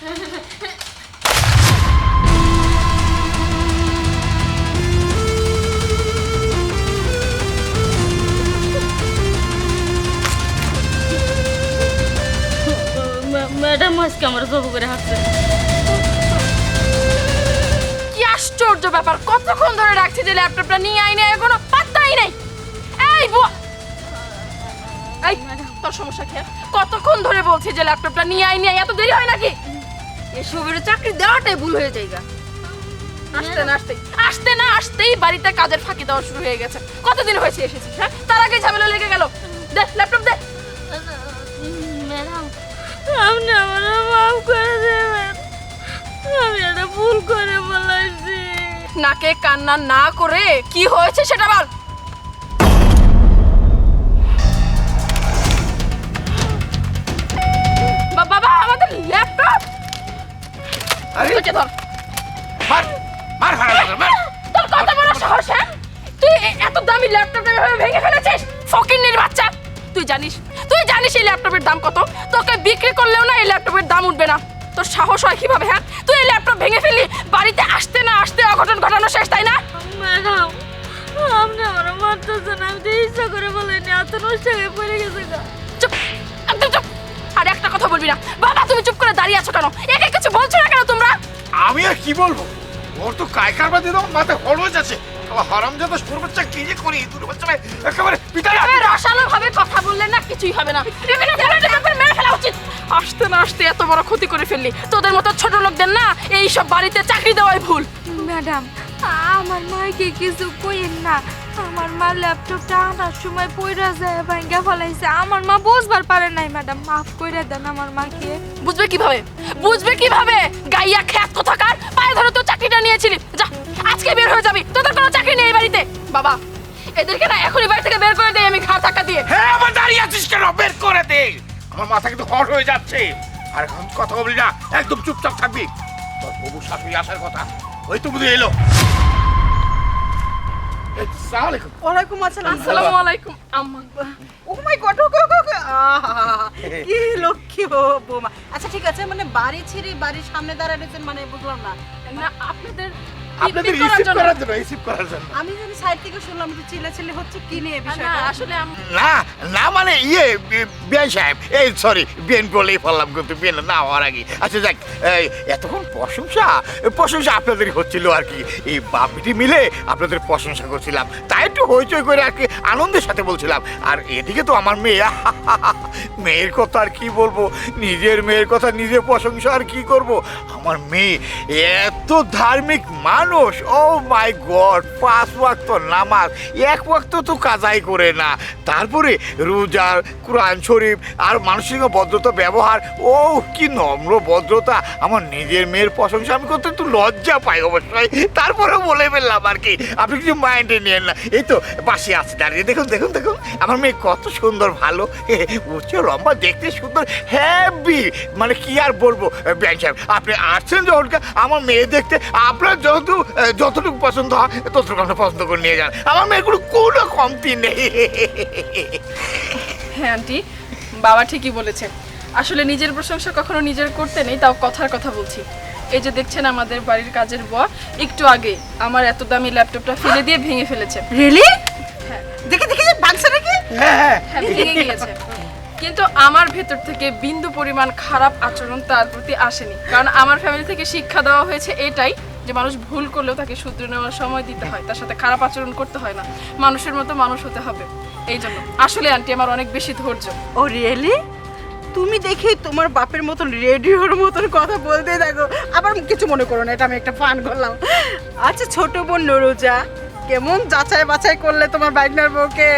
Madam আজকে আমার job করে হাঁটছে। কি আশ্চর্য ব্যাপার, কতক্ষণ ধরে রাখছি যে ল্যাপটপটা নিয়ে আইনি, এখনো পাত্তাই নাই। এই এই তোর সমস্যা কি? কতক্ষণ ধরে বলছি যে ল্যাপটপটা নিয়ে আইনি, এত দেরি হয় নাকি? এসবের চাকরি দেওয়াটাই ভুল হয়ে যায়। আসতে না আসতেই বাড়িতে কাজের ফাঁকি দেওয়া শুরু হয়ে গেছে। কতদিন হয়েছে এসেছিস? হ্যাঁ, তার আগে ঝামেলা লেগে গেল। দে ল্যাপটপ দে। ম্যাডাম আপনি আমার মাফ করে দেবেন, আমি একটা ভুল করে বলেছি। নাকে কান্না না করে কি হয়েছে সেটা বল। বাবা আমাদের ল্যাপটপ ধর। মার মার মার। তোর কত বড় সাহস? হ্যাঁ, তুই এত দামি ল্যাপটপটা এভাবে ভেঙে ফেলেছিস? ফকিন্নির বাচ্চা, তুই জানিস এই ল্যাপটপের দাম কত? তোকে বিক্রি করলেও না এই ল্যাপটপের দাম উঠবে না। তোর সাহস হয় কিভাবে? হ্যাঁ, তুই এই ল্যাপটপ ভেঙে ফেললি, বাড়িতে আসতে না আসতে অঘটন ঘটানো শেষ, তাই না? ম্যাডাম আপনি আমার মারতেছেন, আমি তো ইচ্ছা করে বলিনি, এত নষ্ট হয়ে পড়ে গেছে গা। চুপ, একদম চুপ। আর একটা কথা বলবি না। বাবা তুমি চুপ করে দাঁড়িয়ে আছো কেন? একে কিছু বলছো না কেন তোমরা? আমি আর কি বলবো, ওর তো কায়কার বাদে দাও মাথা হলুদ আছে। হারামজাদা সুর বাচ্চা কি যে করি, দুটো বাচ্চা একেবারে পিটাই রসালো ভাবে কথা বললে না কিছুই হবে না। মেরে ফেলা উচিত। আসতে না আসতে এত বড় ক্ষতি করে ফেললি। তোদের মতো ছোট লোকদের না এই সব বাড়িতে চাকরি দেওয়াই ভুল। ম্যাডাম আমার মাকে কিছু কইেন না, আমার মা ল্যাপটপটা আনার সময় পয়রা যায় ভাঙ্গা ফলাইছে, আমার মা বুঝবার পারে নাই। ম্যাডাম মাফ কইরা দেন আমার মাকে। বুঝবে কিভাবে? গাইয়া খ্যাত কোথাকার, পায়ে ধরে তো চাকরিটা নিয়েছিলি। যা আজকে বের হয়ে যাবি, তোদের কোনো চাকরি নেই এই বাড়িতে। বাবা এদেরকে না এখনই বাড়ি থেকে বের করে দেই আমি, ঘাড় ধাক্কা দিয়ে। হ্যাঁ, আমার দাঁড়িয়ে আছিস কেন? বের করে দে। আমার মাথা কিন্তু হট হয়ে যাচ্ছে। আর এখন কথা বলি না, একদম চুপচাপ থাকবি। তোর বাবু শাশুড়ি আসার কথা, ওই তো বুঝে এলো। আসসালামু আলাইকুম। ওয়ালাইকুম আসসালাম। আসসালামু আলাইকুম আম্মা। ও মাই গড, কি লক্ষ্মী বৌমা। আচ্ছা ঠিক আছে, মানে বাড়ি ছেড়ে বাড়ির সামনে দাঁড়ালেন, মানে বুঝলাম না। না আপনাদের আপনাদের রিসিভ করার জন্য। আমি জানি সাইড থেকে শুনলাম যে চিল্লাচিল্লি হচ্ছে, কি নিয়ে না বিষয়টা? আসলে না না মানে বিয়ান সাহেব, এই সরি বিয়ান বলেই ফেললাম, কিন্তু বিয়ান না হওয়ার আগে। আচ্ছা যাক, এতক্ষণ প্রশংসা আপনাদের হচ্ছিল আর কি। এই বাপিটি মিলে আপনাদের প্রশংসা করছিলাম, তাই একটু হইচই করে আর কি আনন্দের সাথে বলছিলাম। আর এদিকে তো আমার মেয়ে, মেয়ের কথা আর কি বলবো, নিজের মেয়ের কথা নিজে প্রশংসা আর কি করব। আমার মেয়ে এত ধার্মিক মানুষ, ও মাই গড, 5 ওয়াক্ত নামাজ, 1 ওয়াক্ত তো কাজাই করে না, তারপরে রোজা, কোরআন শরীফ আর মানুষের ভদ্রতা ব্যবহার, ও কি নম্র ভদ্রতা। আমার নিজের মেয়ের প্রশংসা আমি করতে একটু লজ্জা পাই অবশ্যই, তারপরেও বলে ফেললাম আর কি। আপনি কিছু মাইন্ডে নিয়েন না। এই তো বাসে আছে দাঁড়িয়ে, দেখুন দেখুন দেখুন আমার মেয়ে কত সুন্দর, ভালো, উচ্চ লম্বা, দেখতে সুন্দর, হ্যাপি, মানে কি আর বলবো। ব্যাংক সাহেব আপনি আসছেন যখন, আমার মেয়ে দেখতে আপনার যতটুকু পছন্দ হয় ততটুকু আপনি পছন্দ করে নিয়ে যান। আমার মেয়েগুলো কোনো কমতি নেই। হ্যাঁ আন্টি, বাবা ঠিকই বলেছে। আসলে নিজের প্রশংসা কখনো নিজের করতে নেই, তাও কথার কথা বলছি। এই যে দেখছেন আমাদের বাড়ির কাজের বুয়া একটু আগে আমার এত দামি ল্যাপটপটা ফেলে দিয়ে ভেঙে ফেলেছে। রিয়েলি? হ্যাঁ দেখে দেখে যে ভাঙছে নাকি? হ্যাঁ ভেঙে গিয়েছে, কিন্তু আমার ভেতর থেকে বিন্দু পরিমাণ খারাপ আচরণ তার প্রতি আসেনি। কারণ আমার ফ্যামিলি থেকে শিক্ষা দেওয়া হয়েছে এটাই যে মানুষ ভুল করলেও তাকে শুধরে নেওয়ার সময় দিতে হয়, তার সাথে খারাপ আচরণ করতে হয় না, মানুষের মতো মানুষ হতে হবে। এই জন্য আসলে আন্টি আমার অনেক বেশি ধৈর্য। ও রিয়েলি? তুমি দেখি তোমার বাপের মতন রেডিওর মতন কথা বলতে থাকো, আবার কিছু মনে করো না, এটা আমি একটা ফান করলাম। আচ্ছা ছোট বোন নরুজা, কেমন যাচাই বাছাই করলে তোমার বাইকনার বউকে?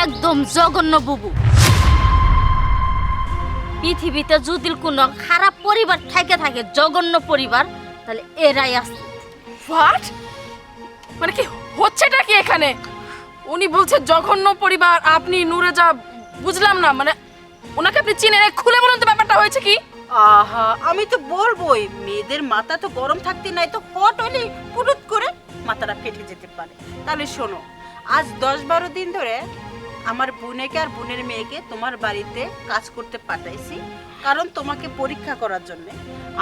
একদম জঘন্য বুবু। পৃথিবীতে যদি কোনো খারাপ পরিবার থাকে জঘন্য পরিবার, তাহলে এরাই আছে। হোয়াট? মানে কি হচ্ছেটা কি এখানে? উনি বলছে জঘন্য পরিবার, আপনি নুরেজা, বুঝলাম না। মানে ওনাকে আপনি চিনেন? খুলে বলুন তো ব্যাপারটা হয়েছে কি? আহা, আমি তো বলবোই, মেয়েদের মাথা তো গরম থাকতে নাই, তো হট হলে পুরুত করে মাথাটা ফেটে যেতে পারে। তাহলে শোনো, আজ 10-12 দিন ধরে আমার বোনেকে আর বোনের মেয়েকে তোমার বাড়িতে কাজ করতে পাঠাইছি। কারণ তোমাকে পরীক্ষা করার জন্য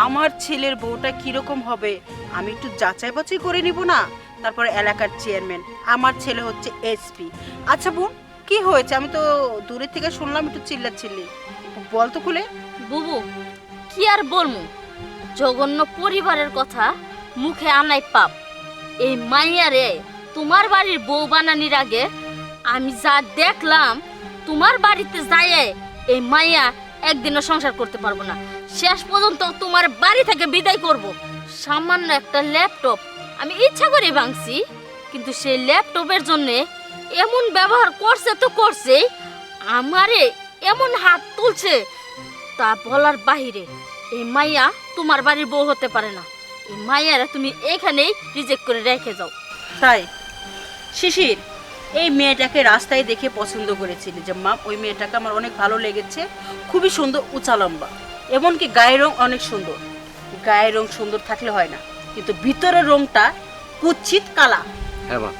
আমার ছেলের বউটা কিরকম হবে আমি একটু যাচাই বাছাই করে নিব না। তারপরে এলাকার চেয়ারম্যান, আমার ছেলে হচ্ছে এসপি। আচ্ছা বোন, কি হয়েছে? আমি তো দূরের থেকে শুনলাম একটু চিল্লাচিল্লি, বল তো খুলে। বুবু কি আর বলমু, জঘন্য পরিবারের কথা মুখে আনাই পাপ। এই মাইয়ারে তোমার বাড়ির বউ বানানির আগে আমি যা দেখলাম, তোমার বাড়িতে যাইয়ে এই মাইয়া একদিনও সংসার করতে পারবো না। শেষ পর্যন্ত তোমার বাড়ি থেকে বিদায় করব। সামান্য একটা ল্যাপটপ আমি ইচ্ছা করে ভাঙছি, কিন্তু সেই ল্যাপটপের জন্য এমন ব্যবহার করছে তো করছে, আমারে এমন হাত তুলছে তা বলার বাহিরে। এই মাইয়া তোমার বাড়ির বউ হতে পারে না। এই মাইয়ারা তুমি এখানেই রিজেক্ট করে রেখে যাও। তাই শিশির, এই মেয়েটাকে রাস্তায় দেখে পছন্দ করেছিলি যে মা ওই মেয়েটাকে আমার অনেক ভালো লেগেছে, খুবই সুন্দর, উঁচা লম্বা, এমনকি গায়ের রং অনেক সুন্দর। গায়ের রং সুন্দর থাকলে হয় না, কিন্তু ভিতরের রংটা কুৎসিত কালা। হ্যাঁ মা,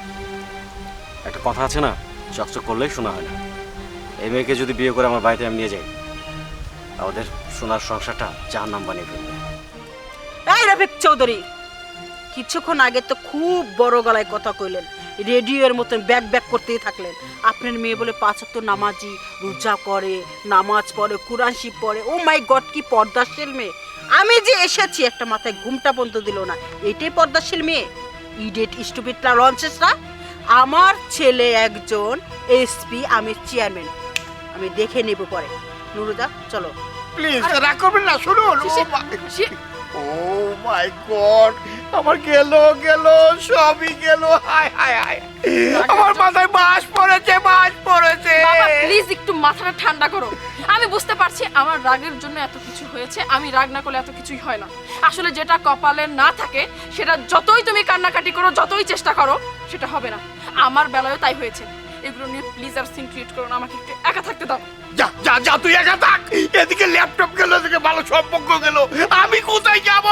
একটা কথা আছে না, চকচক করলেই শোনা হয় না। এই মেয়েকে যদি বিয়ে করে আমার বাড়িতে আমি নিয়ে যাই, আমাদের সোনার সংসারটা জাহান্নাম বানিয়ে ফেলবে। এই রফিক চৌধুরী, কিছুক্ষণ আগে তো খুব বড় গলায় কথা কইলেন, রেডিওর মতন ব্যাক ব্যাক করতেই থাকলেন। আপনার মেয়ে বলে 5 ওয়াক্ত নামাজি, রোজা করে, নামাজ পড়ে, কোরআন শিব পড়ে। ও মাই গড, কি পর্দাশীল মেয়ে! আমি যে এসেছি একটা মাথায় ঘুমটা বন্ধ দিল না, এটাই পর্দাশীল মেয়ে। ইডিয়েট স্টুপিডটা লঞ্চেসরা। আমার ছেলে একজন এসপি, আমি চেয়ারম্যান, আমি দেখে নেব পরে। নুরুদা চলো। প্লিজ রাগ করবেন না, শুনুন। ও মাই গড, আমার গেল গেল, সবই গেল। হায় হায় হায়, আমার মাথায় বাস পড়েছে, বাস পড়েছে। বাবা প্লিজ একটু মাথাটা ঠান্ডা করো। আমি বুঝতে পারছি আমার রাগের জন্য এত কিছু হয়েছে, আমি রাগ না করলে এত কিছুই হয় না। আসলে যেটা কপালে না থাকে সেটা যতই তুমি কান্নাকাটি করো, যতই চেষ্টা করো, সেটা হবে না। আমার বেলায়ও তাই হয়েছে। এগুলো নিয়ে প্লিজ আর সিন ক্রিয়েট করো না, আমাকে একটু একা থাকতে দাও। যা যা যা, তুই একা থাক। এদিকে ল্যাপটপ গেল, এদিকে ভালো সম্পর্ক গেল, আমি কোথায় যাব?